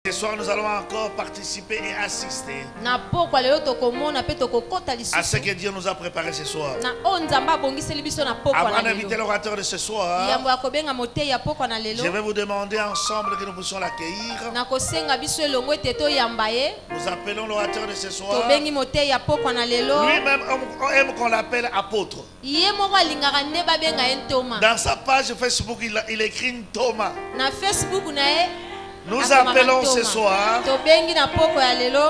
Ce soir, nous allons encore participer et assister à ce que Dieu nous a préparé ce soir. Avant d'inviter l'orateur de ce soir, je vais vous demander ensemble que nous puissions l'accueillir. Nous appelons l'orateur de ce soir. Lui-même aime qu'on l'appelle apôtre. Dans sa page Facebook, il écrit Thomas. Nous appelons ce soir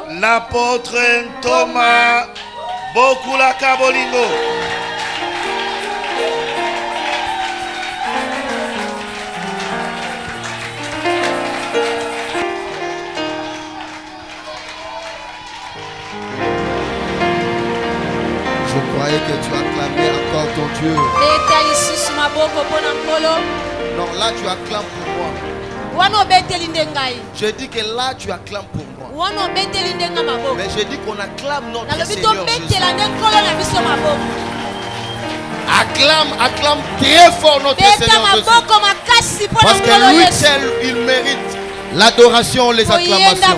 l'apôtre Thomas Bokula Kabolingo. Je croyais que tu acclamais encore ton Dieu. Non, là tu acclames pour moi. Je dis que là tu acclames pour moi. Mais je dis qu'on acclame notre Seigneur Jésus. Acclame très fort notre Seigneur Jésus. Parce que lui seul, il mérite l'adoration, les acclamations.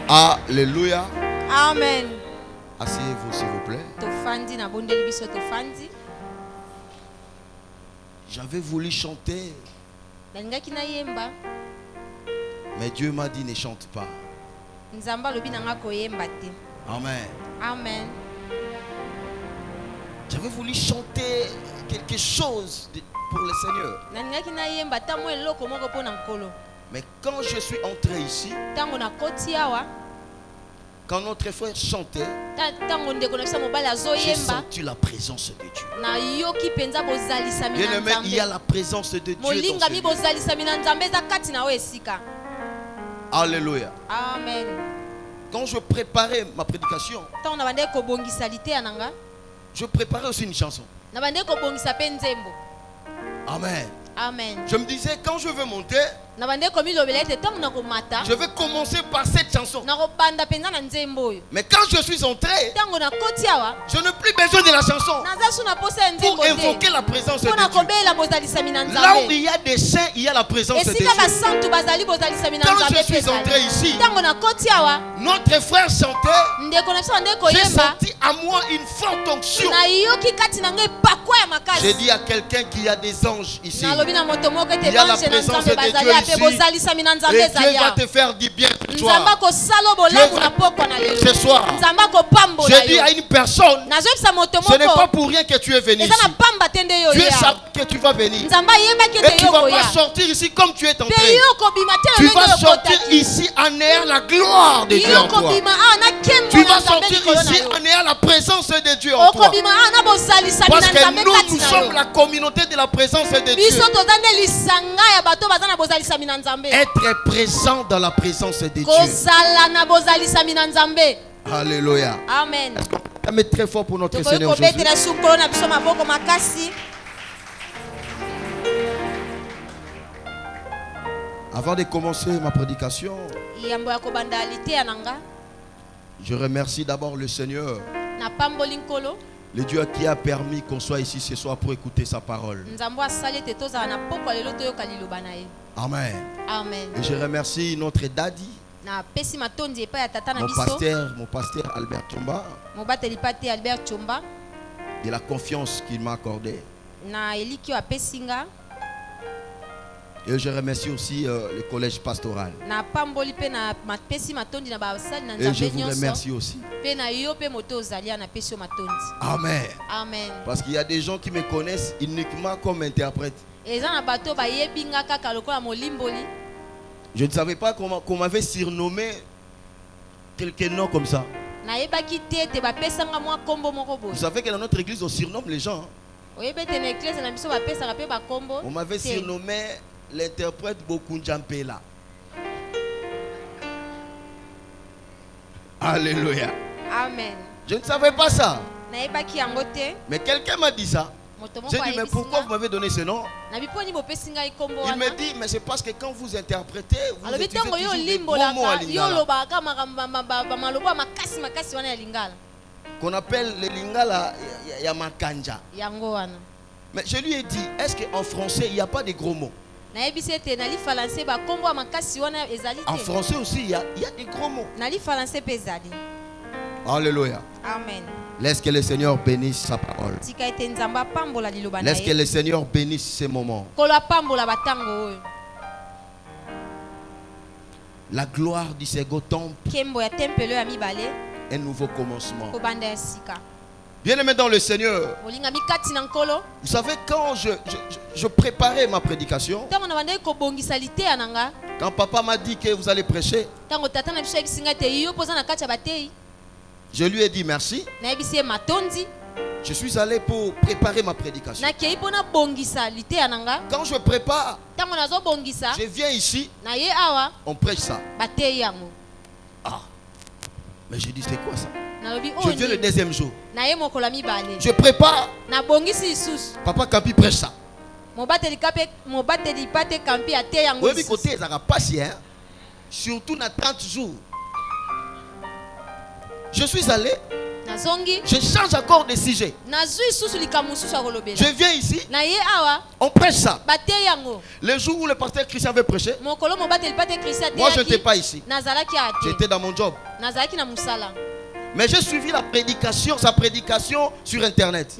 Alléluia. Amen. Asseyez-vous s'il vous plaît. J'avais voulu chanter, mais Dieu m'a dit ne chante pas. Amen. Amen. J'avais voulu chanter quelque chose pour le Seigneur. Mais quand je suis entré ici, quand notre frère chantait, j'ai senti la présence de Dieu. Bien aimé, il y a la présence de Dieu dans ce lieu. Alléluia. Amen. Quand je préparais ma prédication, je préparais aussi une chanson. Amen. Amen. Je me disais, quand je veux monter, je vais commencer par cette chanson. Mais quand je suis entré, je n'ai plus besoin de la chanson pour invoquer la présence de Dieu. Là où il y a des saints, il y a la présence de Dieu. Quand je suis entré ici, notre frère chantait. J'ai senti à moi une forte onction. J'ai dit à quelqu'un qu'il y a des anges ici. Il y a la présence de Dieu ici. Et Dieu va te faire du bien ce soir. Ce soir, je dis à une personne, ce n'est pas pour rien que tu es venu ici. Dieu sait que tu vas venir. Et tu ne vas pas sortir ici comme tu es entré. Tu vas sortir ici en ayant la gloire de Dieu en toi. Tu vas sortir ici en ayant la présence de Dieu en toi. Parce que nous sommes la communauté de la présence de Dieu. Être présent dans la présence de Dieu. Alléluia. Amen. Est-ce qu'on peut mettre très fort pour notre Seigneur Jésus? Avant de commencer ma prédication, je remercie d'abord le Seigneur, le Dieu qui a permis qu'on soit ici ce soir pour écouter sa parole. Amen. Amen. Et je remercie notre daddy, mon pasteur Albert Chumba, de la confiance qu'il m'a accordée. Et je remercie aussi le collège pastoral. Et je vous remercie aussi. Amen. Amen. Parce qu'il y a des gens qui me connaissent uniquement comme interprète. Je ne savais pas qu'on m'avait surnommé quelques noms comme ça. Vous savez que dans notre église, on surnomme les gens. On m'avait surnommé l'interprète Bokunjampela. Alléluia. Amen. Je ne savais pas ça. Mais quelqu'un m'a dit ça. J'ai dit, mais pourquoi vous m'avez donné ce nom? Il me dit, mais c'est parce que quand vous interprétez, vous utilisez toujours des gros mots à Lingala. Qu'on appelle le Lingala Yamakanja. Mais je lui ai dit, est-ce qu'en français, il n'y a pas de gros mots? En français aussi, il y a des gros mots. Alléluia. Amen. Laisse que le Seigneur bénisse sa parole. Laisse que le Seigneur bénisse ces moments. La gloire du second temple. Un nouveau commencement. Bien-aimé dans le Seigneur. Vous savez, quand je préparais ma prédication, quand papa m'a dit que vous allez prêcher, je lui ai dit merci. Je suis allé pour préparer ma prédication. Quand je prépare, je viens ici, on prêche ça. Ah, mais j'ai dit c'est quoi ça? Je viens le deuxième jour. Je prépare. Papa Kampi prêche ça. Oui, côté, ça n'a pas si, surtout dans 30 jours. Je suis allé. Je change encore de sujet. Je viens ici. On prêche ça. Le jour où le pasteur Christian avait prêché, moi je n'étais pas ici. J'étais dans mon job. Mais j'ai suivi la prédication, sa prédication sur internet.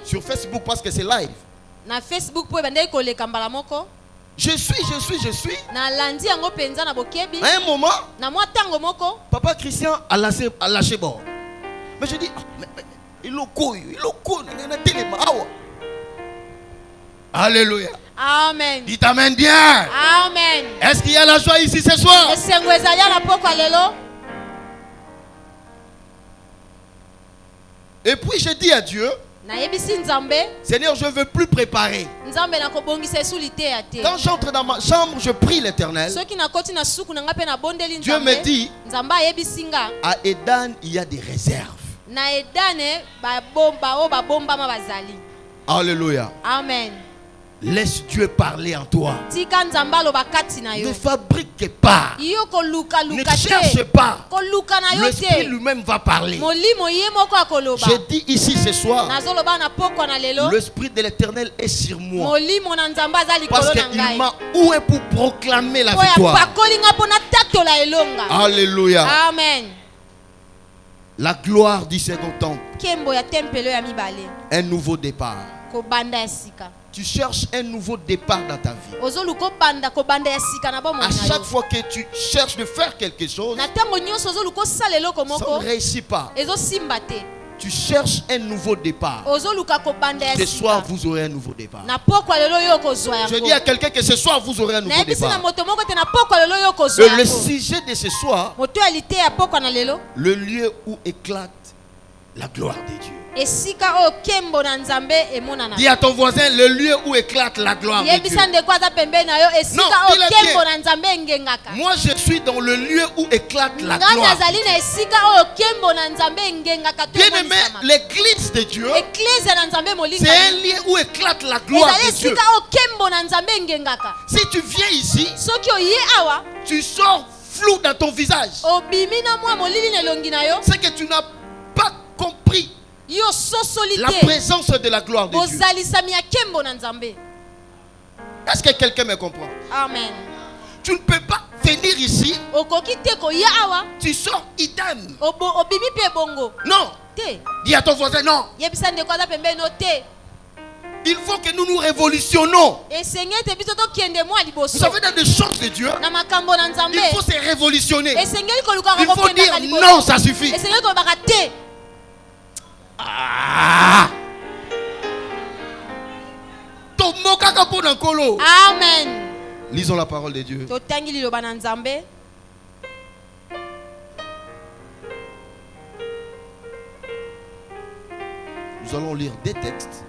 Sur Facebook parce que c'est live. Je suis. À un moment, papa Christian a lâché bord. Mais je dis, il est couille. Alléluia. Amen. Dites amen bien. Amen. Est-ce qu'il y a la joie ici ce soir? Et puis je dis à Dieu, Seigneur, je ne veux plus préparer. Quand j'entre dans ma chambre, je prie l'Éternel. Dieu me dit, à Eden, il y a des réserves. Alléluia. Amen. Laisse Dieu parler en toi. Ne fabrique pas. Ne cherche pas. L'Esprit lui-même va parler. Je dis ici ce soir, l'Esprit de l'Éternel est sur moi. Parce qu'il m'a oué pour proclamer la victoire. Alléluia. Amen. La gloire du second temple. Un nouveau départ. Tu cherches un nouveau départ dans ta vie. À chaque fois que tu cherches de faire quelque chose, ça ne réussit pas. Tu cherches un nouveau départ. Ce soir, vous aurez un nouveau départ. Je dis à quelqu'un que ce soir, vous aurez un nouveau départ. Et le sujet de ce soir, le lieu où éclate la gloire de Dieu. Dis à ton voisin, le lieu où éclate la gloire de Dieu. Non, moi je suis dans le lieu où éclate la gloire. Bien aimé, l'église de Dieu, c'est un lieu où éclate la gloire de Dieu. Si tu viens ici, tu sors flou dans ton visage. C'est que tu n'as pas compris la présence de la gloire de Dieu. Est-ce que quelqu'un me comprend? Amen. Tu ne peux pas venir ici. Tu sors idem. Non. Dis à ton voisin non. Il faut que nous nous révolutionnons. Vous savez, dans les choses de Dieu, il faut se révolutionner. Il faut dire non, ça suffit. Amen. Lisons la parole de Dieu. Nous allons lire des textes.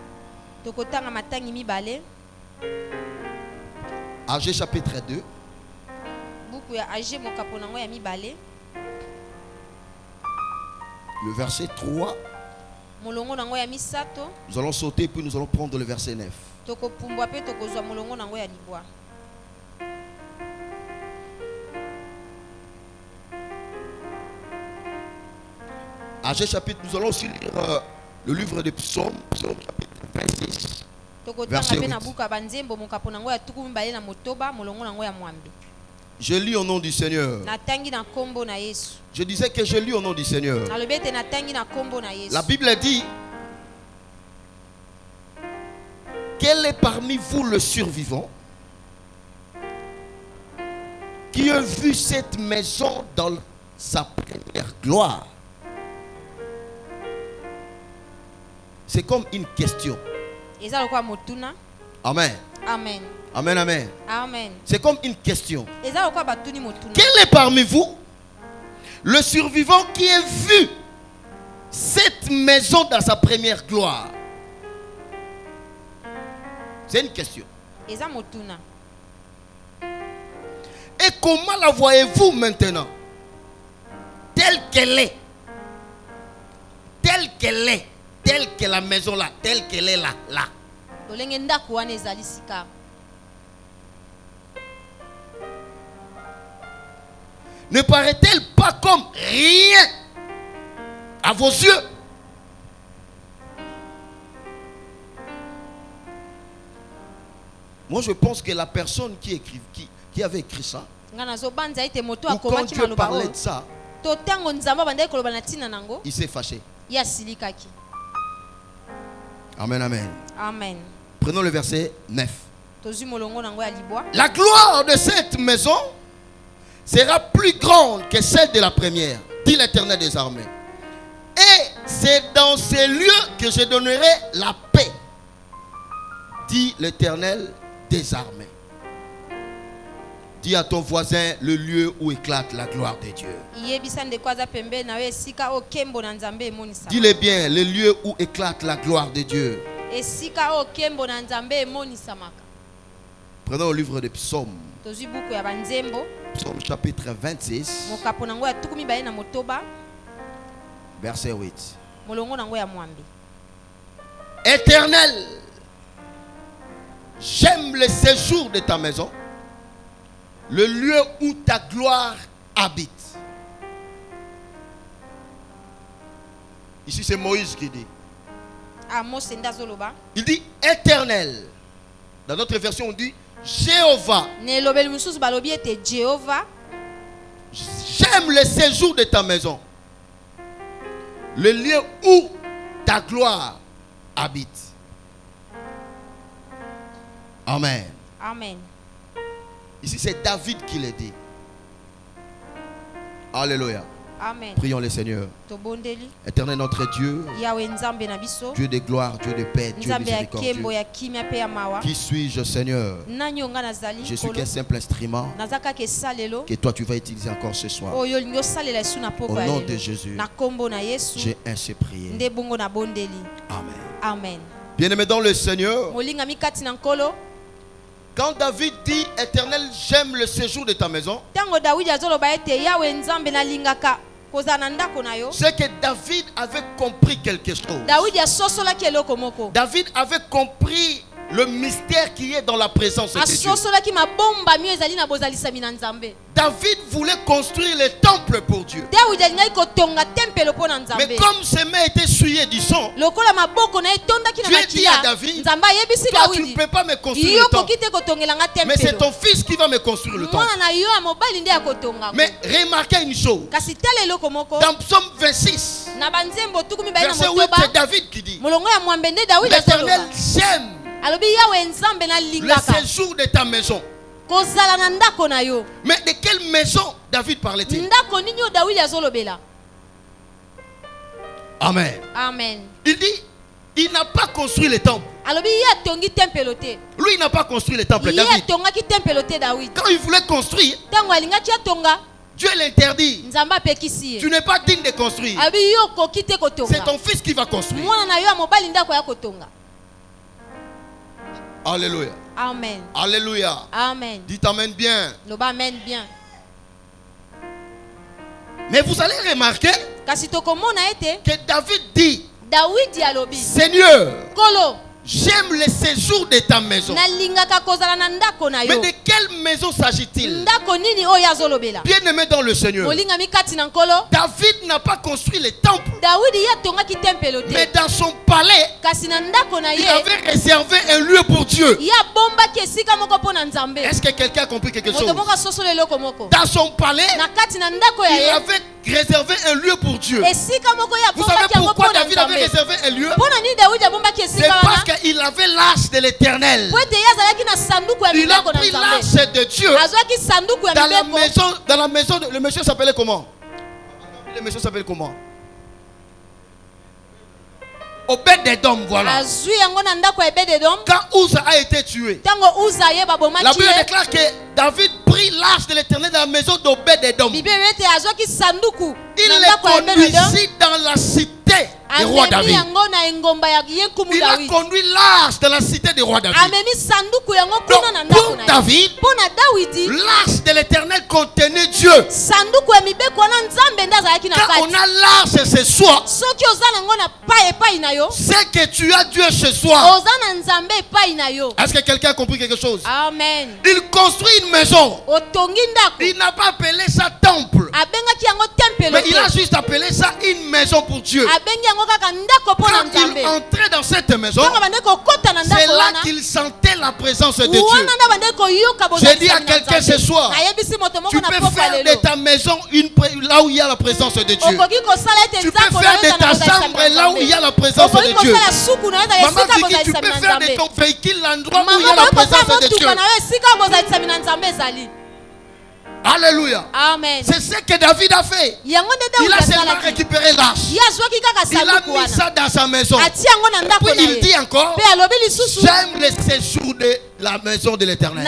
Agé chapitre 2. Le verset 3. Nous allons sauter puis nous allons prendre le verset 9. Agé chapitre, nous allons aussi lire le livre des psaumes, psaume chapitre Verset 8. Je lis au nom du Seigneur. Je disais que je lis au nom du Seigneur. La Bible dit: quel est parmi vous le survivant qui a vu cette maison dans sa première gloire? C'est comme une question. Amen. Amen. Amen, amen. Amen. C'est comme une question. Quel est parmi vous le survivant qui a vu cette maison dans sa première gloire? C'est une question. Et comment la voyez-vous maintenant? Telle qu'elle est. Telle qu'elle est. Telle que la maison là. Telle qu'elle est là. Là. Ne paraît-elle pas comme rien à vos yeux? Moi je pense que la personne qui avait écrit ça, ou quand Dieu parlait de ça, il s'est fâché. Amen, amen. Amen. Prenons le verset 9. La gloire de cette maison sera plus grande que celle de la première, dit l'Éternel des armées. Et c'est dans ces lieux que je donnerai la paix, dit l'Éternel des armées. Dis à ton voisin le lieu où éclate la gloire de Dieu. Dis-le bien, le lieu où éclate la gloire de Dieu. Prenons le livre de Psaumes. Psaume chapitre 26. Verset 8. Éternel, j'aime le séjour de ta maison, le lieu où ta gloire habite. Ici c'est Moïse qui dit. Il dit éternel. Dans notre version on dit Jéhovah. J'aime le séjour de ta maison, le lieu où ta gloire habite. Amen. Amen. Ici c'est David qui l'a dit. Alléluia. Amen. Prions le Seigneur. Éternel notre Dieu, Dieu de gloire, Dieu de paix, Dieu miséricordieux. Qui suis-je, Seigneur? Je suis qu'un simple instrument que toi tu vas utiliser encore ce soir. Au nom de Jésus, j'ai ainsi prié. Amen. Amen. Bien-aimé dans le Seigneur, quand David dit éternel, j'aime le séjour de ta maison, c'est que David avait compris quelque chose. David avait compris le mystère qui est dans la présence de Dieu. David voulait construire le temple pour Dieu. Mais comme ses mains étaient souillées du sang, Dieu dit à David, toi tu ne peux pas me construire le temple, mais c'est ton fils qui va me construire le temple. Mais remarquez une chose, dans Psaume 26, verset 8, c'est David qui dit, l'Éternel, j'aime le séjour de ta maison. Mais de quelle maison David parlait-il? Amen. Amen. Il dit, il n'a pas construit le temple. Lui, il n'a pas construit le temple, David. Quand il voulait construire, Dieu l'interdit. Tu n'es pas digne de construire. C'est ton fils qui va construire. Alléluia. Amen. Alléluia. Amen. Dites amen bien. Amen bien. Mais vous allez remarquer que David dit, Seigneur, j'aime le séjour de ta maison. Mais de quelle maison s'agit-il? Bien-aimé dans le Seigneur, David n'a pas construit le temple, mais dans son palais, il avait réservé un lieu pour Dieu. Est-ce que quelqu'un a compris quelque chose? Dans son palais, il avait réservé un lieu pour Dieu. Vous savez pourquoi David avait réservé un lieu? C'est parce qu'il avait l'arche de l'Éternel. Il a pris l'arche de Dieu dans la maison le monsieur s'appelait comment? Le monsieur s'appelle comment? Obed-Edom, voilà. Quand Uza a été tué, la Bible déclare que David prit l'arche de l'Éternel dans la maison d'Obed-Edom. Il est conduit dans la cité du roi David. Il a conduit l'arche dans la cité du roi David. Donc, pour David, l'arche de l'Éternel contenait Dieu. Quand on a l'arche chez soi, c'est que tu as Dieu chez soi. Est-ce que quelqu'un a compris quelque chose? Amen. Il construit une maison. Il n'a pas appelé ça temple, mais il a juste appelé ça une maison pour Dieu. Quand il entrait dans cette maison, c'est là qu'il sentait la présence de Dieu. J'ai dit à quelqu'un ce soir, tu peux faire de ta maison là où il y a la présence de Dieu. Tu peux faire de ta chambre là où il y a la présence de Dieu. Maman dit que tu peux faire de ton véhicule l'endroit où il y a la présence de Dieu. Alléluia. Amen. C'est ce que David a fait. Il a seulement récupéré l'arche. Il a mis ça dans sa maison. Puis il dit encore, j'aime le séjour de la maison de l'Éternel.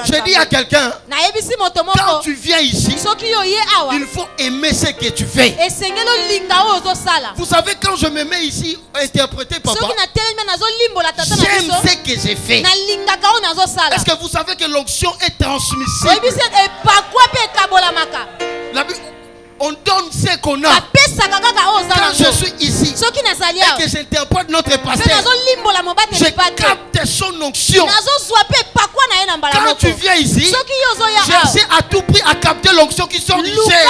Je dis à quelqu'un, quand tu viens ici, il faut aimer ce que tu fais. Vous savez, quand je me mets ici à interpréter papa, j'aime ce que j'ai fait. Est-ce que vous savez que l'onction est transmissible? On donne ce qu'on a. Quand je suis ici et que j'interprète notre pasteur, je capte son onction. Quand tu viens ici, cherchez à tout prix à capter l'onction qui sort du ciel.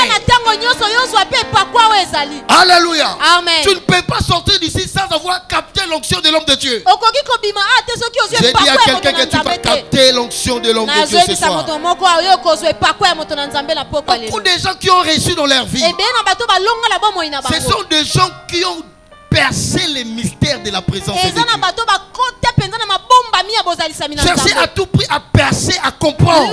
Alléluia. Amen. Tu ne peux pas sortir d'ici sans avoir capté l'onction de l'homme de Dieu. J'ai dit à quelqu'un que tu vas capter l'onction de l'homme de Dieu ce soir. Beaucoup de gens qui ont reçu dans leur vie, ce sont des gens qui ont percé les mystères de la présence de Dieu. Cherchez à tout prix à percer, à comprendre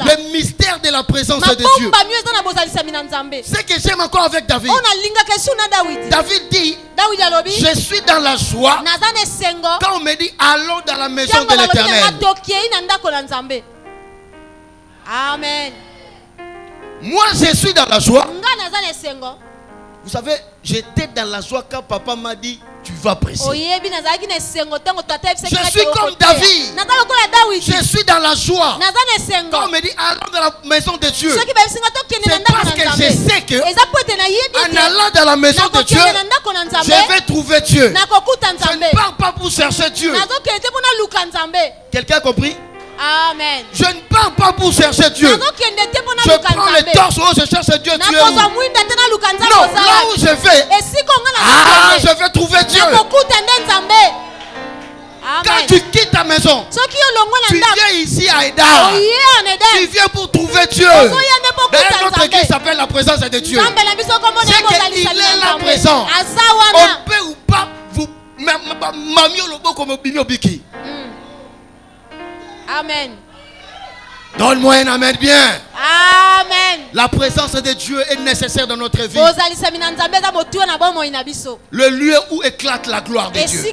le mystère de la présence de Dieu. Ce que j'aime encore avec David, David dit, je suis dans la joie quand on me dit allons dans la maison de l'Éternel. Amen. Moi je suis dans la joie. Vous savez, j'étais dans la joie quand papa m'a dit tu vas prêcher. Je suis comme David. Je suis dans la joie quand on me dit allons dans la maison de Dieu. C'est parce que je sais que en allant dans la maison de Dieu, je vais trouver Dieu. Je ne pars pas pour chercher Dieu. Quelqu'un a compris? Amen. Je ne pars pas pour chercher Dieu. Je prends le torse, oh, je cherche Dieu. Tu es où? Non, là où je vais, je vais trouver Dieu. Quand tu quittes ta maison, tu viens ici à Eda. Tu viens pour trouver Dieu. Dans notre église s'appelle la présence de Dieu. C'est qu'il est là présent. On peut ou pas vous mamio lobo comme bimio biki. Amen. Donne-moi un amen bien. Amen. La présence de Dieu est nécessaire dans notre vie. Le lieu où éclate la gloire de Dieu.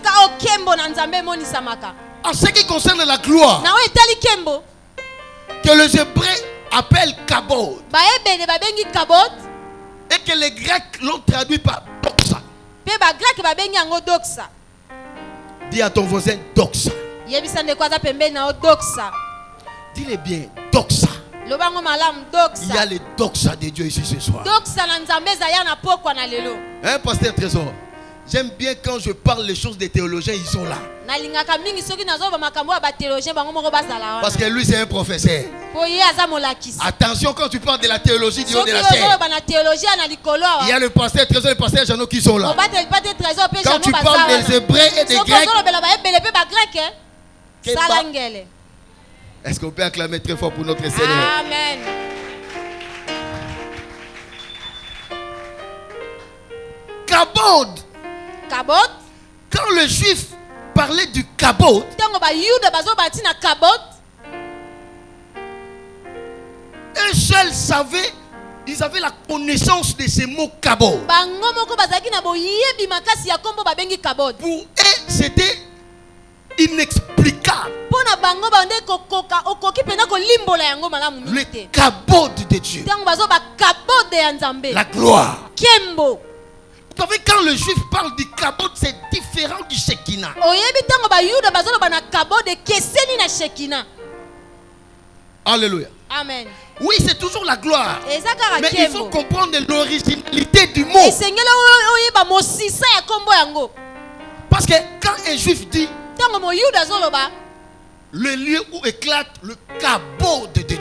En ce qui concerne la gloire, que les Hébreux appellent kabod, et que les Grecs l'ont traduit par doxa. Dis à ton voisin doxa. Dis-le bien, doxa. Il y a les doxa de Dieu ici ce soir. Hein, pasteur Trésor? J'aime bien quand je parle les choses des théologiens, ils sont là. Parce que lui c'est un professeur. Attention quand tu parles de la théologie du haut de la chaîne. Il y a le pasteur Trésor et le pasteur Jeannot qui sont là. Quand tu parles des Hébreux et des Grecs, est-ce qu'on peut acclamer très fort pour notre Seigneur? Amen. Kabod. Kabod. Quand le juif parlait du kabod, eux seuls savaient, ils avaient la connaissance de ces mots kabod. Pour eux, c'était inexplicable. Le kabod de Dieu. La gloire. Vous savez, quand le juif parle du kabod, c'est différent du Shekinah. Alléluia. Amen. Oui, c'est toujours la gloire. Mais il faut comprendre l'originalité du mot. Parce que quand un juif dit le lieu où éclate le kabod de Dieu,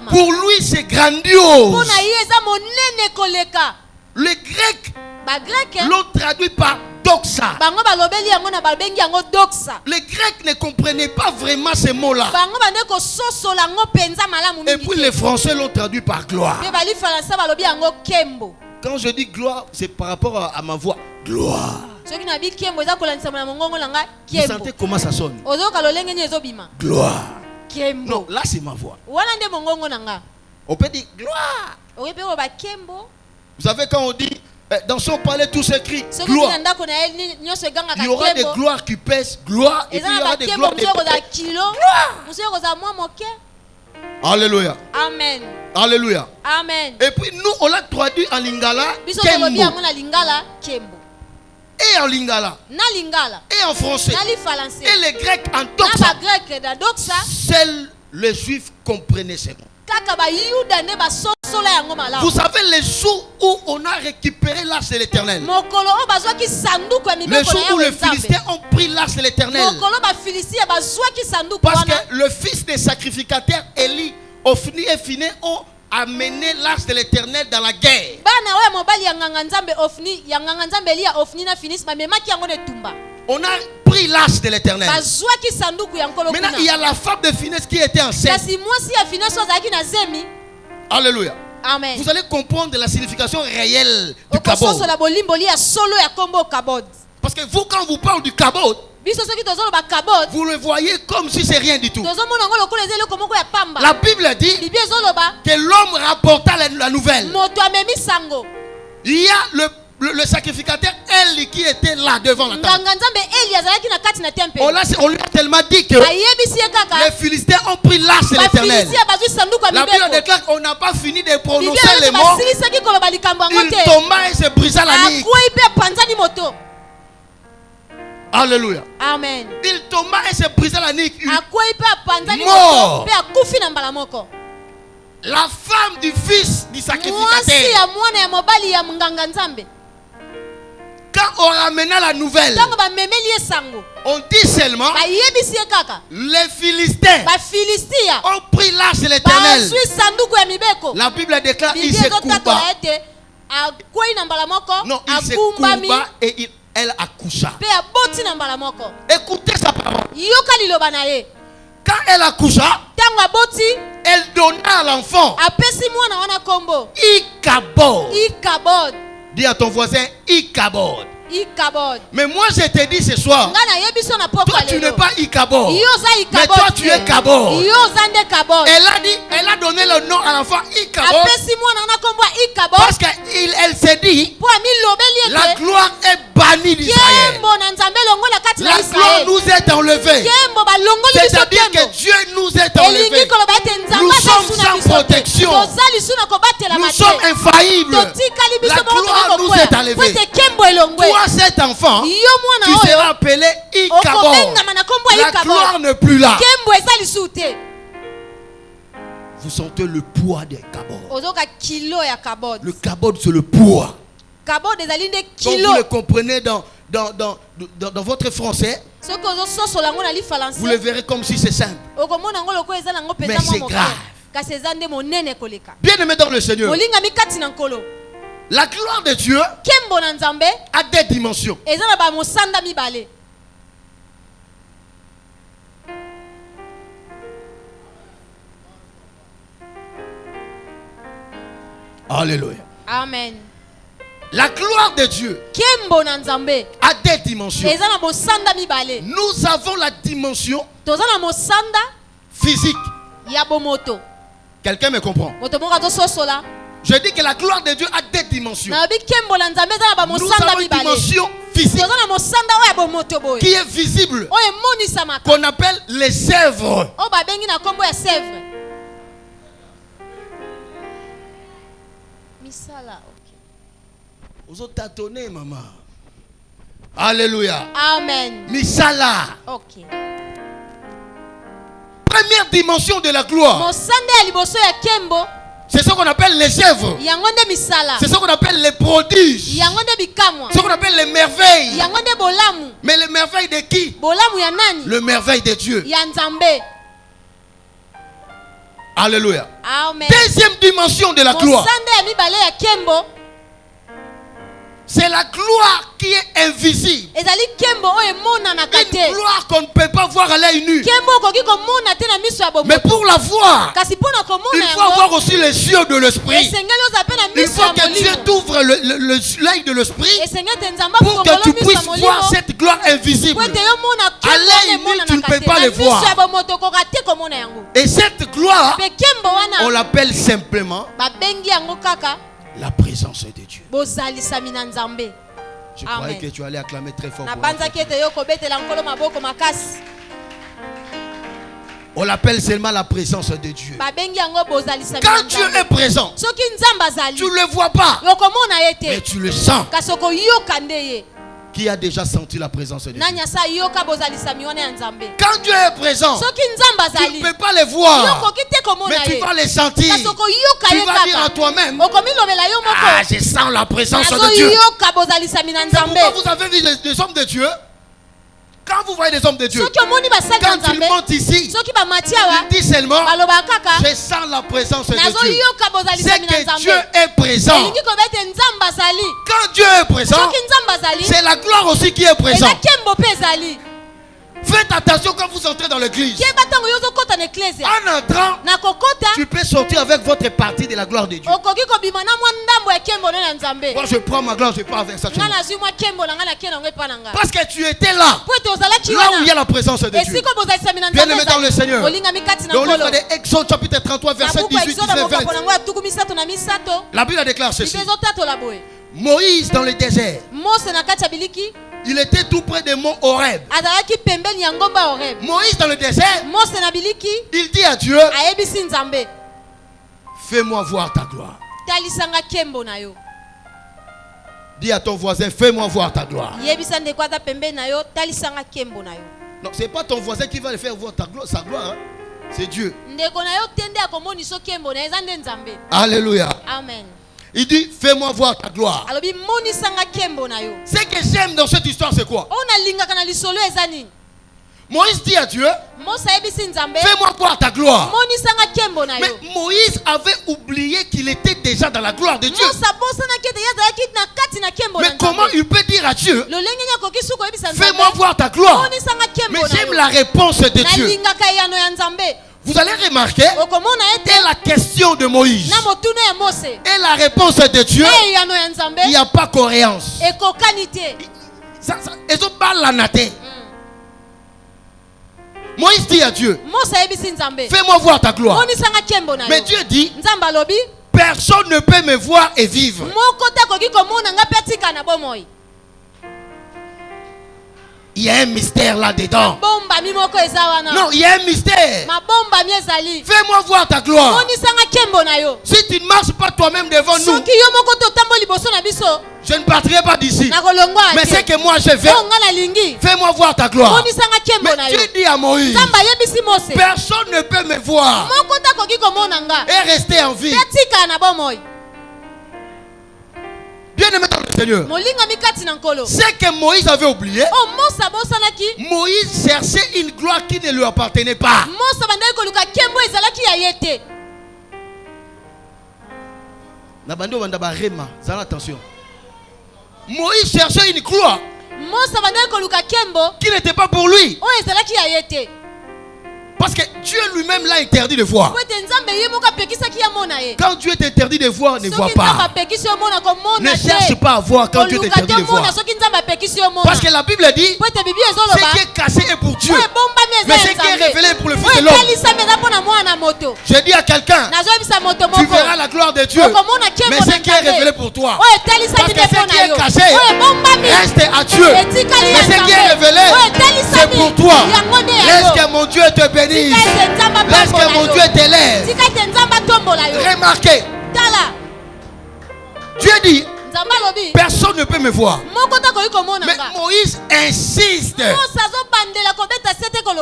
pour lui c'est grandiose. Les Grecs l'ont traduit par doxa. Les Grecs ne comprenaient pas vraiment ces mots-là. Et puis les Français l'ont traduit par gloire. Quand je dis gloire, c'est par rapport à ma voix. Gloire. Vous sentez comment ça sonne? Gloire. Non, là c'est ma voix. On peut dire gloire. Vous savez quand on dit dans son palais tout s'écrit gloire, il y aura des gloires qui pèsent gloire et puis il y aura des gloires qui Alléluia. Amen. Alléluia. Amen. Et puis nous on l'a traduit en lingala Kembo. Et en lingala. Et en français. Et les Grecs en doxa. Seuls les Juifs comprenaient ces mots. Vous savez les jours où on a récupéré l'arche de l'Éternel, les jours où les Philistins ont pris l'arche de l'Éternel, parce que le fils des sacrificateurs Élie, Ophni et Phiné ont amené l'arche de l'Éternel dans la guerre. On a pris l'arche de l'Éternel. Maintenant, il y a la femme de Phineas qui était enceinte. Alléluia. Amen. Vous allez comprendre la signification réelle du kabod. Parce que vous, quand vous parlez du kabod, vous le voyez comme si c'est rien du tout. La Bible dit que l'homme rapporta la nouvelle. Il y a le sacrificateur Eli qui était là devant la table. On lui a tellement dit que les Philistins ont pris l'arche de l'Éternel. La Bible déclare qu'on n'a pas fini de prononcer les mots. Il tomba et se brisa la nuque. Alléluia. Amen. Il tomba et se brisa la nuque. Mort. La femme du fils du sacrificateur, quand on ramena la nouvelle, on dit seulement les Philistins ont pris l'arche de l'Éternel. La Bible déclare il se courba. Non, il se courba et elle accoucha. Écoutez sa parole. Quand elle accoucha, elle donna à l'enfant Ikabod. Dis à ton voisin Ikabod. Mais moi je te dis ce soir, toi tu n'es pas Ikabod, mais toi tu es Kabod. Elle a donné le nom à l'enfant Ikabod parce qu'elle s'est dit la gloire est bannie d'Israël. La gloire nous est enlevée. C'est-à-dire que Dieu nous est enlevé. Nous sommes sans protection. Nous sommes infaillibles. La gloire nous est enlevée. Toi cet enfant, tu seras appelé Ikabod. La gloire n'est plus là. Vous sentez le poids des Kabod. Le Kabod c'est le poids. Quand vous le comprenez dans votre français, vous le verrez comme si c'est simple. Mais c'est grave. Bien aimé dans le Seigneur, la gloire de Dieu a des dimensions. Alléluia. Amen. La gloire de Dieu a des dimensions. Nous avons la dimension physique. Quelqu'un me comprend? Je dis que la gloire de Dieu a des dimensions. Nous avons une dimension physique qui est visible, qu'on appelle les sèvres. Vous avez tâtonné, maman. Alléluia. Amen. Misala. Ok. Première dimension de la gloire. C'est ce qu'on appelle les œuvres. C'est ce qu'on appelle les prodiges. C'est ce qu'on appelle les merveilles. Mais les merveilles de qui? Le merveille de Dieu. Alléluia. Amen. Deuxième dimension de la gloire. C'est la gloire qui est invisible. Une gloire qu'on ne peut pas voir à l'œil nu. Mais pour la voir, il faut avoir aussi les yeux de l'esprit. Il faut que Dieu t'ouvre l'œil de l'esprit pour que tu puisses voir cette gloire invisible. À l'œil nu, tu ne peux pas le voir. Et cette gloire, on l'appelle simplement la présence de Dieu. Je croyais que tu allais acclamer très fort. On l'appelle seulement la présence de Dieu. Quand Dieu est présent, tu ne le vois pas, mais tu le sens. Qui a déjà senti la présence de Dieu? Quand Dieu est présent, tu ne peux pas le voir, mais tu vas le sentir. Tu vas dire à toi-même, ah, je sens la présence de Dieu. C'est pourquoi vous avez vu des hommes de Dieu. Quand vous voyez des hommes de Dieu, quand ils montent ici, ils disent seulement, je sens la présence de Dieu. C'est que Dieu est présent. Quand Dieu est présent, c'est la gloire aussi qui est présente. Faites attention quand vous entrez dans l'église. En entrant, tu peux sortir avec votre partie de la gloire de Dieu. Moi je prends ma gloire, je pars avec ça. Parce que tu étais là. Là où il y a la présence de Dieu. Bien aimé dans le Seigneur. Dans le livre de Exode chapitre 33 verset 18 20. La Bible déclare ceci. Moïse dans le désert, il était tout près des monts Horeb. Moïse dans le désert, il dit à Dieu, fais-moi voir ta gloire. Dis à ton voisin, fais-moi voir ta gloire. Non, ce n'est pas ton voisin qui va le faire voir sa gloire. Hein? C'est Dieu. Alléluia. Amen. Il dit, fais-moi voir ta gloire. Ce que j'aime dans cette histoire, c'est quoi? Moïse dit à Dieu, fais-moi voir ta gloire. Mais Moïse avait oublié qu'il était déjà dans la gloire de Dieu. Mais comment il peut dire à Dieu, fais-moi voir ta gloire? Mais j'aime la réponse de Dieu. Vous allez remarquer, et la question de Moïse et la réponse de Dieu, il n'y a pas cohérence. Ils ont pas la naté. Moïse dit à Dieu, fais-moi voir ta gloire. Mais Dieu dit, personne ne peut me voir et vivre. Il y a un mystère là-dedans. Non, il y a un mystère. Fais-moi voir ta gloire. Si tu ne marches pas toi-même devant nous, je ne partirai pas d'ici. Mais c'est que moi je vais. Fais-moi voir ta gloire. Mais Dieu dit à Moïse, personne ne peut me voir et rester en vie. Bien aimé dans le Seigneur. C'est que Moïse avait oublié. Moïse cherchait une gloire qui ne lui appartenait pas. Attention. Moïse cherchait une gloire qui n'était pas pour lui. Parce que Dieu lui-même l'a interdit de voir. Quand Dieu t'interdit de voir, ne vois pas. Ne cherche pas à voir quand Dieu t'interdit de voir. Parce que la Bible dit, ce qui est caché est pour Dieu, mais ce qui est révélé est pour le Fils de l'homme. Je dis à quelqu'un, tu verras la gloire de Dieu, mais ce qui est révélé pour toi. Parce que ce qui est caché reste à Dieu, mais ce qui est révélé, c'est pour toi. Laisse que mon Dieu te bénisse. Laisse que mon Dieu t'élève. Remarquez, Dieu dit, personne ne peut me voir. Mais Moïse insiste.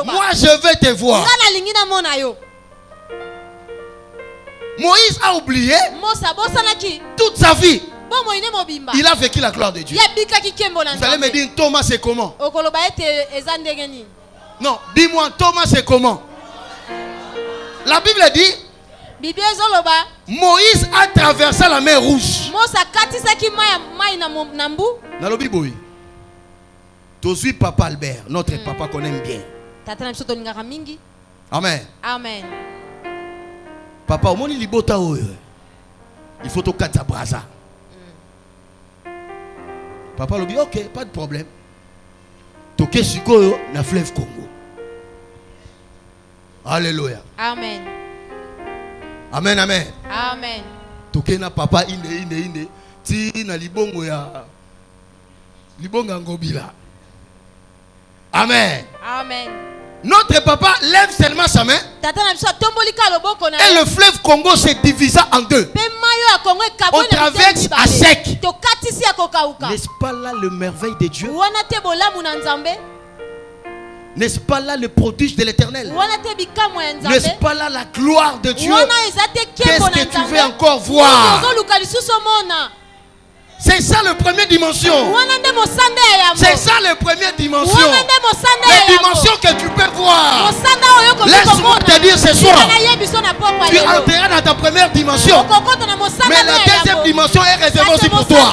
Moi je veux te voir. Moïse a oublié toute sa vie. Il a vécu la gloire de Dieu. Vous allez me dire, Thomas c'est comment? Non, dis-moi, Thomas c'est comment? La Bible dit, Moïse a traversé la mer Rouge. Dans le Bible, oui. Papa Albert, notre papa qu'on aime bien. Amen. Amen. Papa, au monde il faut au 4 braza. Papa lui dit, ok, pas de problème. Toké Sikoyo na fleuve Congo. Alléluia. Amen. Amen, amen. Amen. Toké na papa inde. Ti na libongo ya libonga ngobila. Amen. Amen. Notre papa lève seulement sa main. Et le fleuve Congo se divisa en deux. On traverse à sec. N'est-ce pas là le merveille de Dieu? N'est-ce pas là le prodige de l'Éternel? N'est-ce pas là la gloire de Dieu? Qu'est-ce que tu veux encore voir? C'est ça la première dimension. C'est ça la première dimension. La dimension que tu peux voir. Laisse-moi te dire ce soir, tu entreras dans ta première dimension, mais la deuxième dimension est réservée aussi pour toi.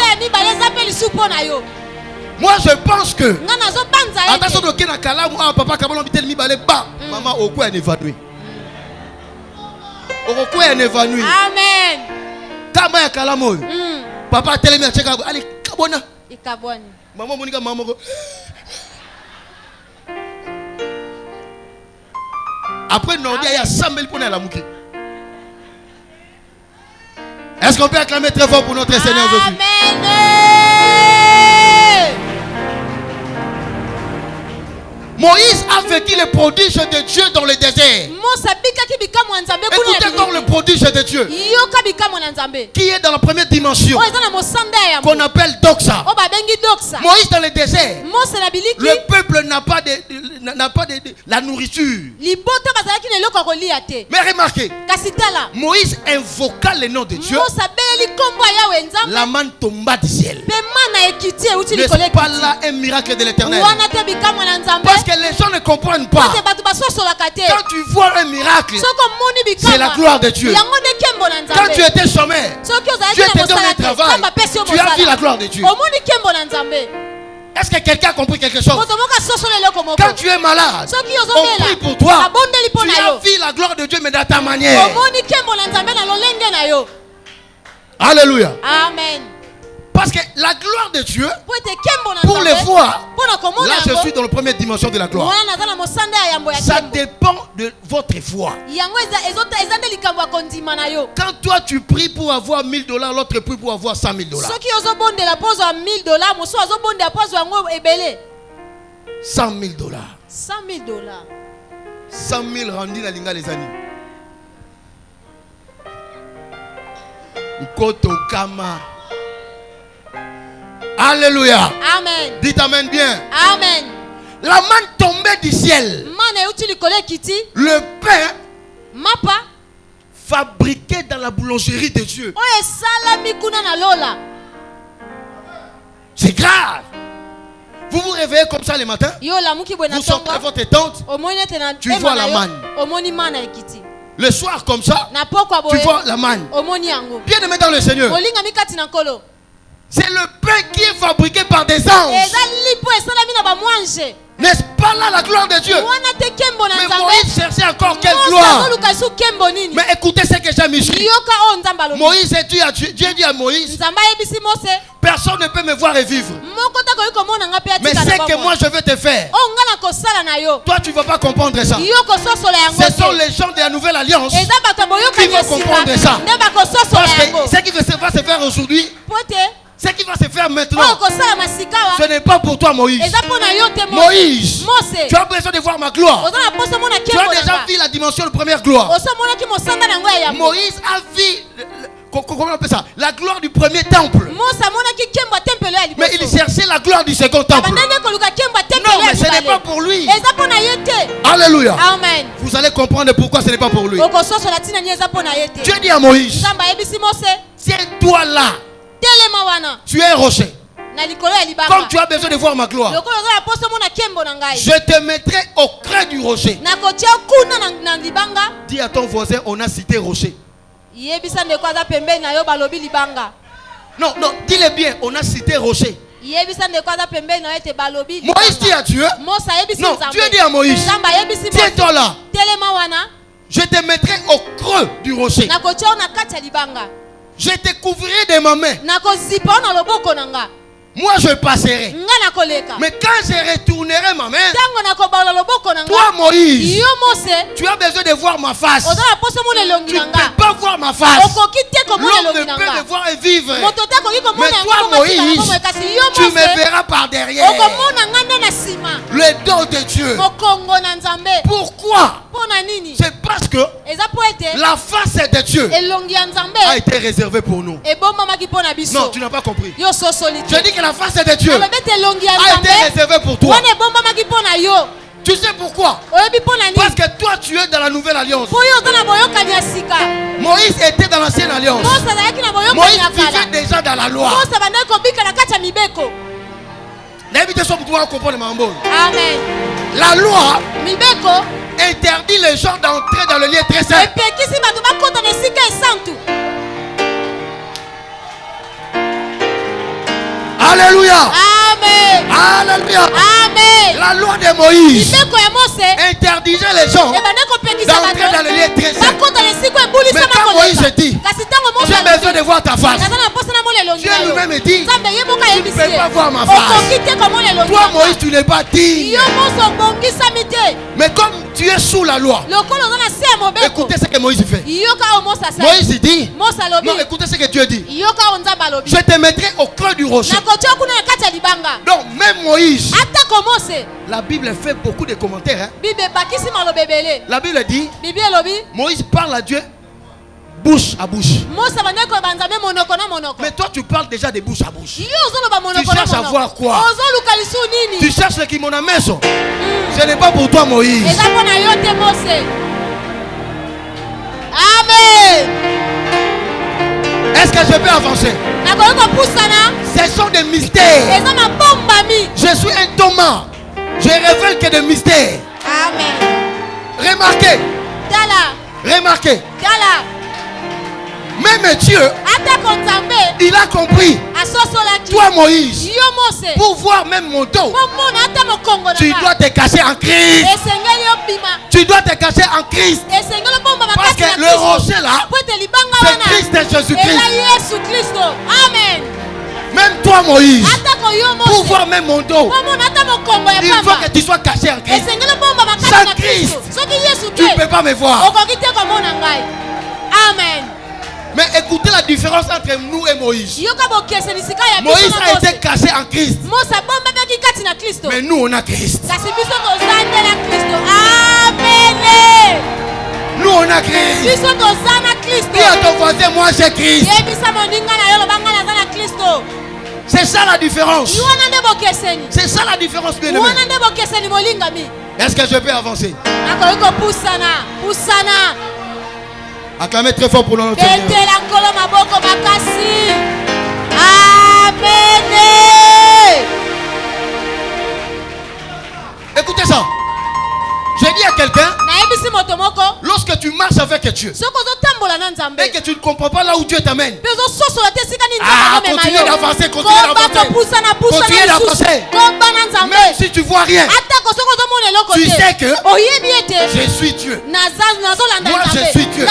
Moi je pense que attention de Kena Kala, papa Kabalo Bitel Mibale ba maman Oko est évanoui. Oko est évanoui. Amen. Kama ya Kalamo. Papa tell me check out. Allez, kabona. Ikaboni. Maman Monica maman. Après Nordia il y a 100 000 pour la mouki. Est-ce qu'on peut acclamer très fort pour notre Seigneur aujourd'hui? Amen. Moïse a vécu le prodige de Dieu dans le désert. Écoutez donc le prodige de Dieu qui est dans la première dimension qu'on appelle Doxa. Moïse dans le désert, le peuple n'a pas de la nourriture. Mais remarquez, Moïse invoqua le nom de Dieu. La manne tomba du ciel. N'est-ce pas là un miracle de l'Éternel? Parce que les gens ne comprennent pas. Quand tu vois un miracle, c'est la gloire de Dieu. Quand tu étais chômeur, Dieu te donne un travail, tu as vu la gloire de Dieu. Est-ce que quelqu'un a compris quelque chose? Quand tu es malade, on prie pour toi. Tu as vu la gloire de Dieu, mais dans ta manière. Alléluia. Amen. Parce que la gloire de Dieu, pour les voir, là je suis dans la première dimension de la gloire. Ça dépend de votre foi. Quand toi tu pries pour avoir $1000, l'autre prie pour avoir $100,000. 100,000. 100,000 rendus dans l'inga les années. Ukoto kama. Alléluia. Amen. Dites amen bien. Amen. La manne tombait du ciel. Le pain fabriqué dans la boulangerie de Dieu. C'est grave. Vous vous réveillez comme ça le matin. Vous sortez à votre tente. Tu vois la manne. Le soir comme ça, tu vois la manne. Bien aimé dans le Seigneur. C'est le pain qui est fabriqué par des anges. N'est-ce pas là la gloire de Dieu? Mais Moïse cherchait encore quelle gloire? Mais écoutez ce que j'ai mis ici. Moïse et Dieu dit à Moïse, personne ne peut me voir et vivre. Mais c'est que moi je veux te faire. Toi tu ne vas pas comprendre ça. Ce sont les gens de la nouvelle alliance qui vont comprendre ça. Parce que ce qui va se faire aujourd'hui, ce qui va se faire maintenant, ce n'est pas pour toi Moïse. Moïse, tu as besoin de voir ma gloire. Tu as déjà vu la dimension de première gloire. Moïse a vu, comment on appelle ça, la gloire du premier temple. Mais il cherchait la gloire du second temple. Non, mais ce n'est pas pour lui. Alléluia. Amen. Vous allez comprendre pourquoi ce n'est pas pour lui. Dieu dit à Moïse, tiens-toi là. Tu es un rocher. Comme tu as besoin de voir ma gloire, je te mettrai au creux du rocher. Dis à ton voisin, on a cité rocher. Non, non, dis-le bien, on a cité rocher. Moïse dit à Dieu, non, Dieu dit à Moïse, tiens-toi là. Je te mettrai au creux du rocher. Je te couvrirai de ma main. Moi je passerai. Mais quand je retournerai ma main, toi Moïse, tu as besoin de voir ma face. Tu ne peux pas voir ma face. L'homme ne peut me voir et vivre. Mais toi Moïse, tu me verras par derrière. Le dos de Dieu. Pourquoi? C'est parce que la face de Dieu a été réservée pour nous. Non, tu n'as pas compris. Je dis que la face de Dieu a été réservée pour toi. Tu sais pourquoi? Parce que toi tu es dans la nouvelle alliance. Moïse était dans l'ancienne alliance. Moïse vivait déjà dans la loi. Amen. La loi interdit les gens d'entrer dans le lieu très saint. Alléluia. Amen. Alléluia. Amen. La loi de Moïse interdisait les gens d'entrer dans le lieu très saint. Mais quand Moïse dit, j'ai besoin de voir ta face, Dieu lui-même dit, tu ne peux pas voir ma face. Toi Moïse, tu n'es pas digne. Mais comme tu es sous la loi, écoutez ce que Moïse fait. Moïse dit, non, écoutez ce que Dieu dit. Je te mettrai au creux du rocher. Donc même Moïse, la Bible fait beaucoup de commentaires. La Bible dit, Moïse parle à Dieu bouche à bouche. Mais toi tu parles déjà de bouche à bouche. Tu cherches à voir quoi? Tu cherches le kimono maison. Ce n'est pas pour toi Moïse. Amen. Est-ce que je peux avancer? Ce sont des mystères. Je suis un Thomas. Je révèle que des mystères. Amen. Remarquez. Remarquez. Même Dieu, il a compris. Toi Moïse, pour voir même mon dos, tu dois te cacher en Christ. Tu dois te cacher en Christ. Parce que le rocher là, c'est Christ et Jésus-Christ. Amen. Même toi Moïse, pour voir même mon dos, il faut que tu sois caché en Christ. Sans Christ, tu ne peux pas me voir. Amen. Mais écoutez la différence entre nous et Moïse. Moïse a été caché en Christ. Mais nous on a Christ. Amen. Nous on a Christ. Dis à ton voisin, moi j'ai Christ. C'est ça la différence. C'est ça la différence, bien aimé. Est-ce que je peux avancer? Acclamez très fort pour notre Seigneur. Amen. Écoutez ça. Je dis à quelqu'un, lorsque tu marches avec Dieu et que tu ne comprends pas là où Dieu t'amène, continue d'avancer, continue d'avancer. Même si tu vois rien, tu sais que je suis Dieu. Moi je suis Dieu.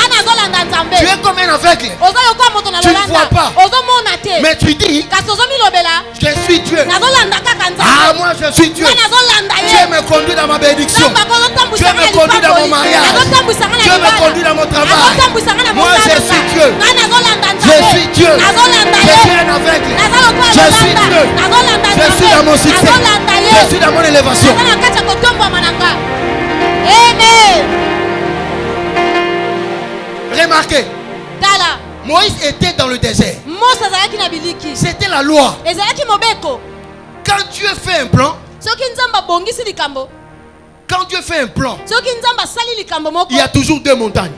Tu es comme un aveugle. Tu ne vois pas. Mais tu dis, je suis Dieu. Ah, moi je suis Dieu. Dieu me conduit dans ma bénédiction. Dieu me conduit dans mon mariage. Dieu me conduit dans mon travail. Moi je suis Dieu. Je suis Dieu. Je suis un aveugle. Je suis Dieu. Je suis dans mon succès. Je suis dans mon élévation. Amen. Remarquez. Moïse était dans le désert. C'était la loi. Quand Dieu fait un plan, quand Dieu fait un plan, il y a toujours deux montagnes.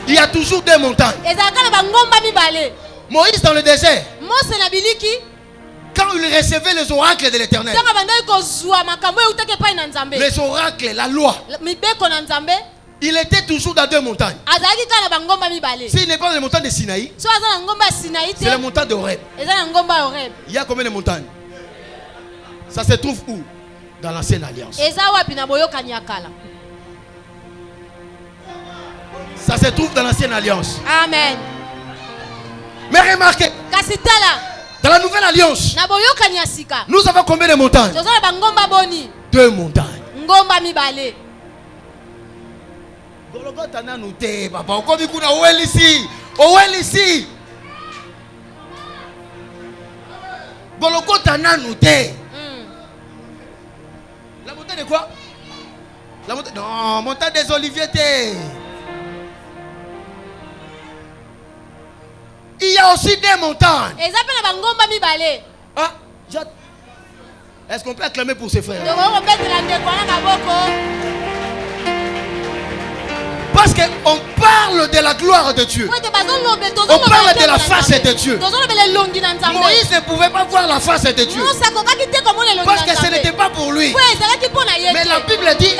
Il y a toujours deux montagnes. Moïse dans le désert, quand il recevait les oracles de l'Éternel, les oracles, la loi, il était toujours dans deux montagnes. S'il n'est pas dans les montagnes de Sinaï, c'est la montagne de Horeb. Il y a combien de montagnes? Ça se trouve où? Dans l'ancienne alliance. Ça se trouve dans l'ancienne alliance. Amen. Mais remarquez, dans la nouvelle alliance, nous avons combien de montagnes? Deux montagnes. La montagne de quoi? La montagne... Non, montagne des oliviers. Il y a aussi des montagnes. Ah, est-ce qu'on peut acclamer pour ses frères? Parce qu'on parle de la gloire de Dieu. On parle de la face de Dieu. Moïse ne pouvait pas voir la face de Dieu. Parce que ce n'était pas pour lui. Mais la Bible dit,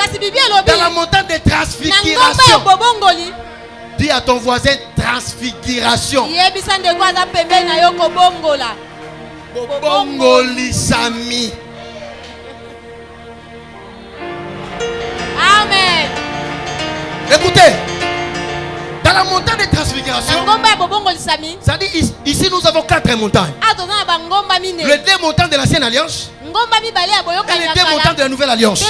dans la montagne de transfiguration. Dis à ton voisin, transfiguration. Bongolisami. Amen. Écoutez, dans la montagne de transfiguration, ça dit ici nous avons quatre montagnes. Les deux montagnes de l'ancienne alliance et les deux montagnes de la nouvelle alliance.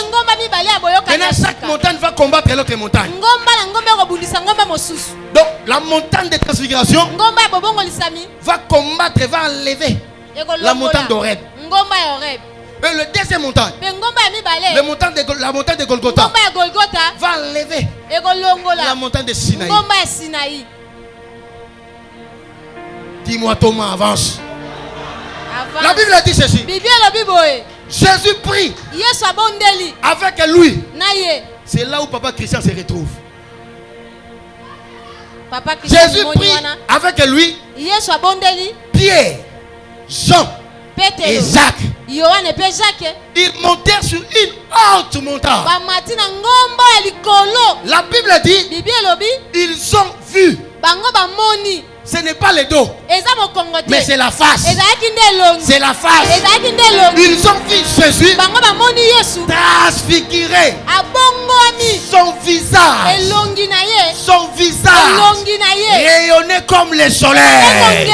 Maintenant chaque montagne va combattre l'autre montagne. Donc la montagne de transfiguration va combattre, va enlever la montagne d'Horeb. Et le deuxième montagne, la montagne de Golgotha, va enlever la montagne de Sinaï. Dis-moi Thomas, avance. La Bible dit ceci. Jésus prie avec lui. C'est là où Papa Christian se retrouve. Jésus prie avec lui. Pierre, Jean et Jacques. Ils montèrent sur une haute montagne. La Bible dit, ils ont vu. Ce n'est pas le dos, mais c'est la face. C'est la face. Ils ont vu Jésus transfigurer son visage. Son visage rayonnait comme le soleil.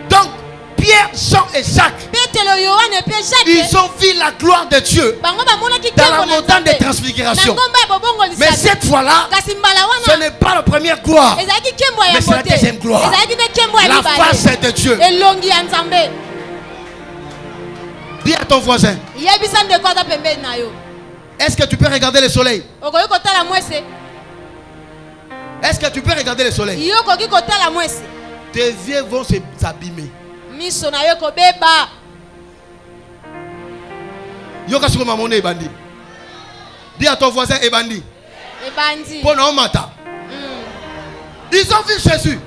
Donc Pierre, Jean et Jacques, ils ont vu la gloire de Dieu dans la montagne de transfiguration. Mais cette fois-là, ce n'est pas la première gloire, mais c'est la deuxième gloire. La face de Dieu. Dis à ton voisin, est-ce que tu peux regarder le soleil? Est-ce que tu peux regarder le soleil? Tes yeux vont s'abîmer. Yoka sur ma monnaie ebandi. Dis à ton voisin ebandi. Pour non mata. Ils ont vu Jésus.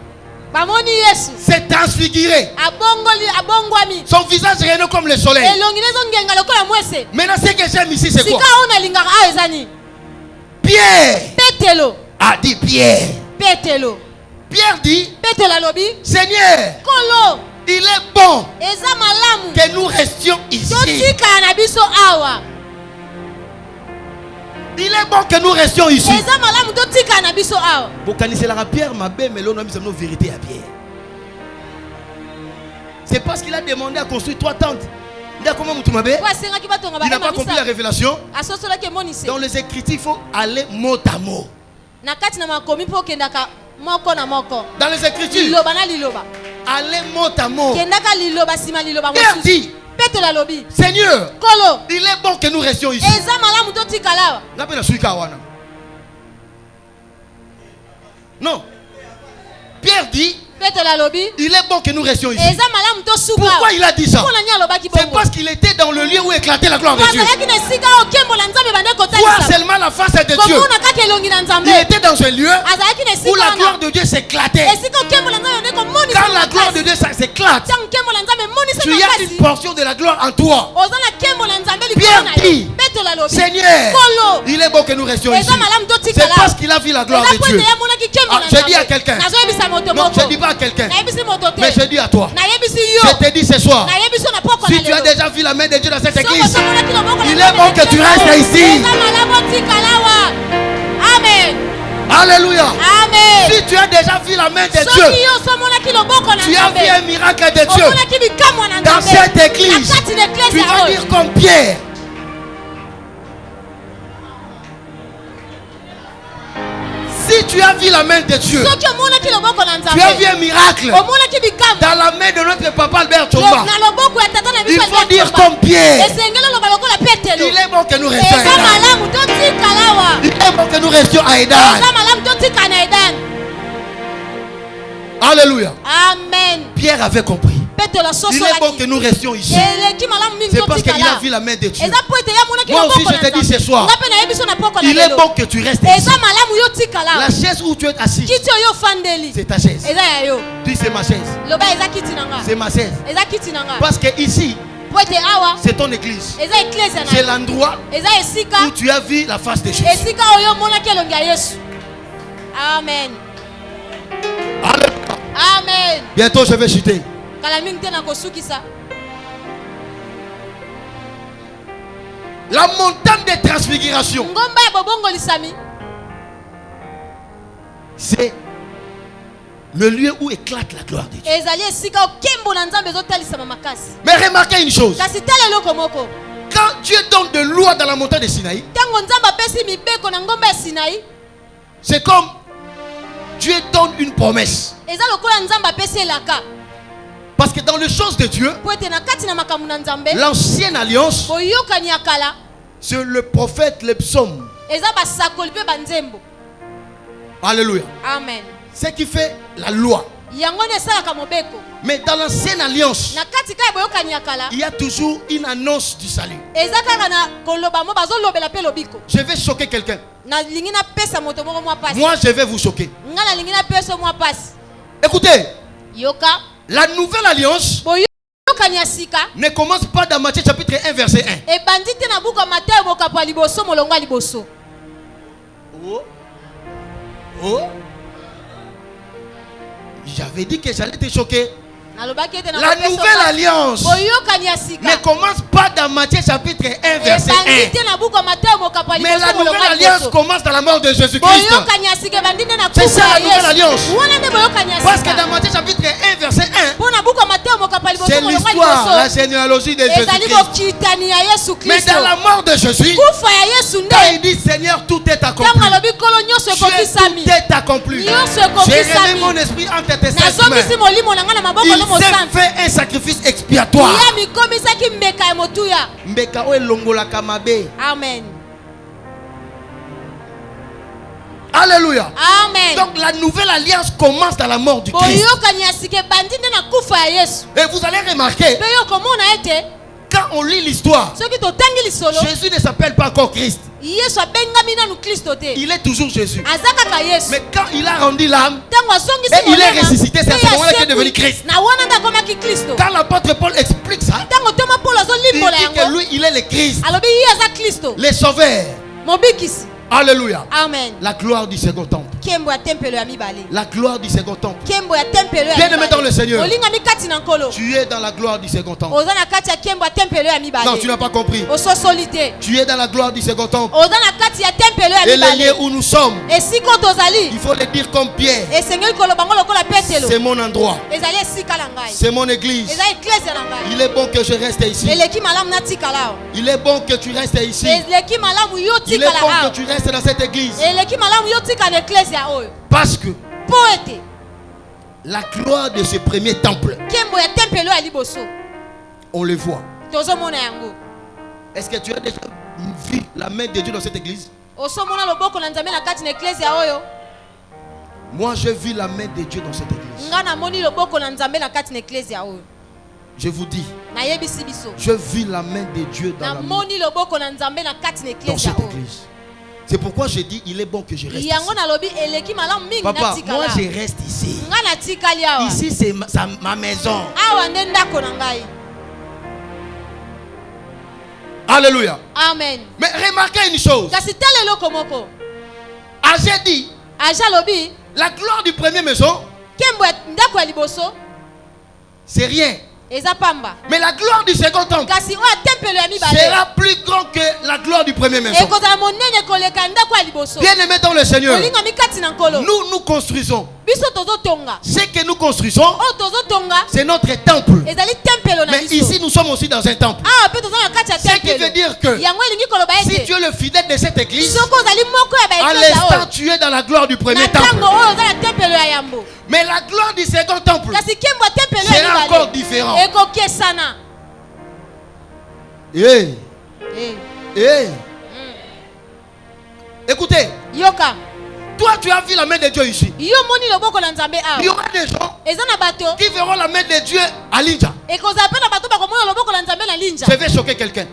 C'est transfiguré. Son visage rayonnait comme le soleil. Maintenant, ce que j'aime ici, c'est quoi? Pierre a dit Pierre. Pierre dit, Seigneur, il est bon que nous restions ici. Il est bon que nous restions ici. C'est parce qu'il a demandé à construire 3 tentes. Il n'a pas compris la révélation. Dans les Écritures, il faut aller mot à mot. Dans les Écritures, aller mot à mot. Pierre dit, Seigneur, il est bon que nous restions ici. Non. Pierre dit, il est bon que nous restions ici. Pourquoi il a dit ça? C'est parce qu'il était dans le lieu où éclatait la gloire de Dieu. Voir seulement la face de Dieu. Il était dans un lieu où la gloire de Dieu s'éclatait. Quand la gloire de Dieu s'éclate, tu as une portion de la gloire en toi. Pierre dit, Seigneur, il est bon que nous restions ici. C'est parce qu'il a vu la gloire de Dieu. Je dis à quelqu'un. Non, je dis pas à quelqu'un. Mais je dis à toi. Je te dis ce soir. Si tu as déjà vu la main de Dieu dans cette église, il est bon que tu restes ici. Amen. Alléluia. Amen. Si tu as déjà vu la main de Dieu, tu as vu un miracle de Dieu dans cette église, tu vas dire comme Pierre. Si tu as vu la main de Dieu, tu as vu un miracle dans la main de notre papa Albert Chomba, il faut dire comme Pierre. Il est bon que nous restions à Eden. Il est bon que nous restions à Eden. Alléluia. Amen. Pierre avait compris. Il est bon que nous restions ici. C'est parce qu'il a vu la main de Dieu. Moi aussi je te dis ce soir, il est bon que tu restes ici. La chaise où tu es assis, c'est ta chaise. Dis c'est ma chaise. C'est ma chaise. Parce que ici, c'est ton église. C'est l'endroit où tu as vu la face de Jésus. Amen. Alléluia. Amen. Bientôt je vais chuter. La montagne de transfiguration, c'est le lieu où éclate la gloire de Dieu. Mais remarquez une chose. Quand Dieu donne de l'eau dans la montagne de Sinaï, c'est comme Dieu donne une promesse. Parce que dans les choses de Dieu, l'ancienne alliance, c'est le prophète, les psaumes. Alléluia. Amen. Ce qui fait la loi. Mais dans l'ancienne alliance, il y a toujours une annonce du salut. Je vais choquer quelqu'un. Moi, je vais vous choquer. Écoutez, la nouvelle alliance ne commence pas dans Matthieu chapitre 1 verset 1. Oh. Oh. J'avais dit que j'allais te choquer. La nouvelle alliance ne commence pas dans Matthieu chapitre 1 verset 1. Mais la nouvelle alliance commence dans la mort de Jésus-Christ. C'est ça la nouvelle alliance. Parce que dans Matthieu chapitre 1 verset 1, c'est l'histoire, la généalogie de Jésus-Christ. Mais dans la mort de Jésus, quand il dit Seigneur, tout est accompli. Tout est accompli. J'ai remis mon esprit entre tes saintes mains. Il s'est fait un sacrifice expiatoire. Amen. Alléluia. Amen. Donc la nouvelle alliance commence dans la mort du Christ. Et vous allez remarquer, quand on lit l'histoire, Jésus ne s'appelle pas encore Christ. Il est toujours Jésus. Mais quand il a rendu l'âme et il est ressuscité, c'est à ce moment-là qu'il est devenu Christ. Quand l'apôtre Paul explique ça, il dit que lui, il est le Christ, le sauveur. Alléluia. Amen. La gloire du second temple. La gloire du second temple. Bien-aimé dans le Seigneur, tu es dans la gloire du second temple. Non, tu n'as pas compris. Tu es dans la gloire du second temple. Et le lieu où nous sommes, il faut le dire comme Pierre. C'est mon endroit. C'est mon église. Il est bon que je reste ici. Il est bon que tu restes ici. Il est bon que tu restes dans cette église. Parce que la gloire de ce premier temple, on le voit. Est-ce que tu as déjà vu la main de Dieu dans cette église? Moi, j'ai vu la main de Dieu dans cette église. Je vous dis, je vis la main de Dieu dans cette église. C'est pourquoi je dis, il est bon que je reste ici. Papa, moi je reste ici. Ici c'est ma maison. Alléluia. Amen. Mais remarquez une chose. Agé dit, la gloire du premier maison, c'est rien. Mais la gloire du second temple sera plus grand que la gloire du premier maison. Bien aimé dans le Seigneur, nous construisons. Ce que nous construisons, c'est notre temple. Mais ici nous sommes aussi dans un temple. Ce qui veut dire que si tu es le fidèle de cette église, à l'instant tu es dans la gloire du premier temple. Mais la gloire du second temple sera encore différente. Écoutez, toi tu as vu la main de Dieu ici. Il y aura des gens qui verront la main de Dieu à Linja. Je vais choquer quelqu'un.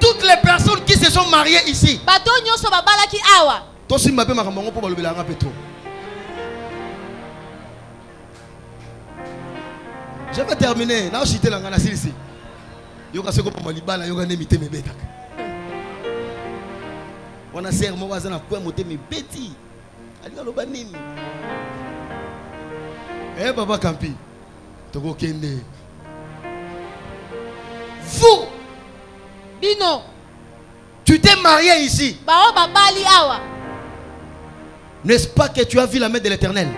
Toutes les personnes qui se sont mariées ici, je vais terminer. On a serre moi na quoi monter mes bêtis. Eh Baba Kampi. Toko kende. Vous Bino, tu t'es marié ici. N'est-ce pas que tu as vu la main de l'Éternel?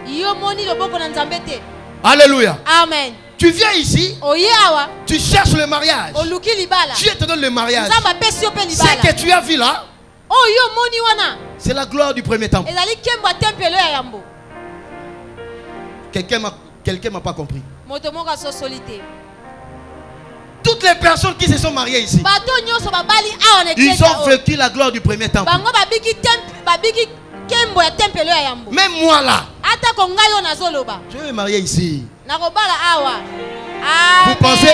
Alléluia. Amen. Tu viens ici, tu cherches le mariage. Dieu te donne le mariage. Ce que tu as vu là, c'est la gloire du premier temple. Quelqu'un m'a pas compris. Toutes les personnes qui se sont mariées ici, ils ont vécu la gloire du premier temple. Même moi là, je vais me marier ici.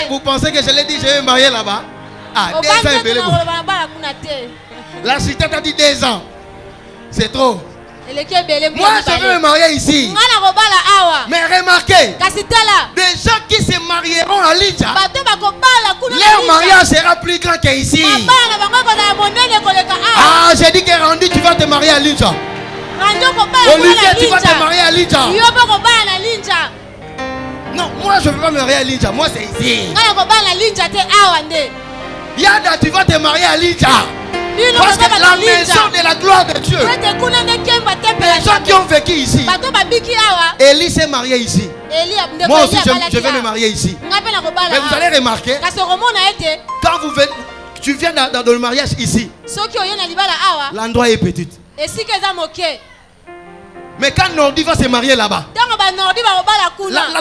Vous pensez que je l'ai dit, je vais me marier là-bas? Ah, 2 ans. La cité t'a dit 2 ans. C'est trop. Moi, je vais me marier ici. Mais remarquez, des gens qui se marieront à Linja, leur mariage sera plus grand qu'ici. Ah, j'ai dit que Randy, tu vas te marier à Linja. Olivier, tu vas te marier à Linja. Non, moi je ne veux pas me marier à Linja. Moi c'est ici. Yada, tu vas te marier à Linja. Parce que la maison de la gloire de Dieu, les gens qui ont vécu ici, Élie s'est marié ici. Moi aussi je vais me marier ici. Mais vous allez remarquer, quand tu viens dans le mariage ici, l'endroit est petit. Mais quand Nordi va se marier là-bas,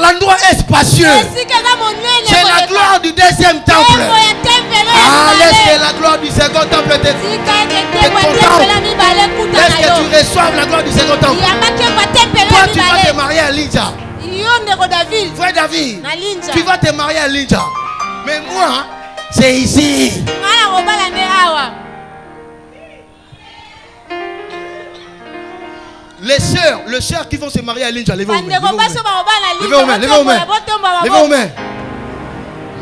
l'endroit est spacieux. C'est la gloire du deuxième temple. Ah, laisse que la gloire du second temple te contente. Laisse que tu reçoives la gloire du second temple. Toi, tu vas te marier à Linja. Frère David, tu vas te marier à Linja. Mais moi, c'est ici. Les sœurs qui vont se marier à Linja, levez vos mains.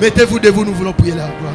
Mettez-vous debout, nous voulons prier la gloire.